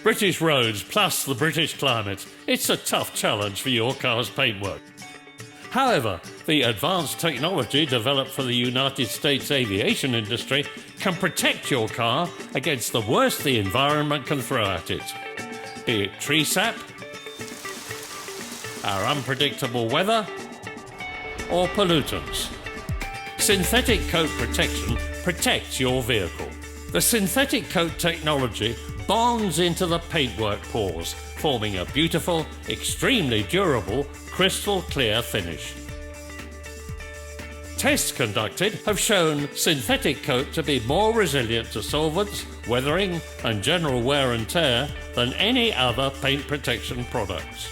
British roads plus the British climate, it's a tough challenge for your car's paintwork. However, the advanced technology developed for the United States aviation industry can protect your car against the worst the environment can throw at it. Be it tree sap, our unpredictable weather, or pollutants. Synthetic coat protection protects your vehicle. The synthetic coat technology bonds into the paintwork pores, forming a beautiful, extremely durable, crystal clear finish. Tests conducted have shown synthetic coat to be more resilient to solvents, weathering and general wear and tear than any other paint protection products.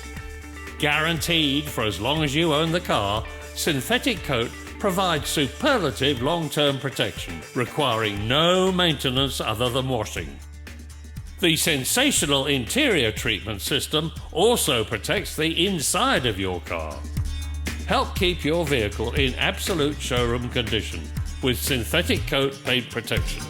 Guaranteed for as long as you own the car, synthetic coat provides superlative long-term protection, requiring no maintenance other than washing. The sensational interior treatment system also protects the inside of your car. Help keep your vehicle in absolute showroom condition with synthetic coat paint protection.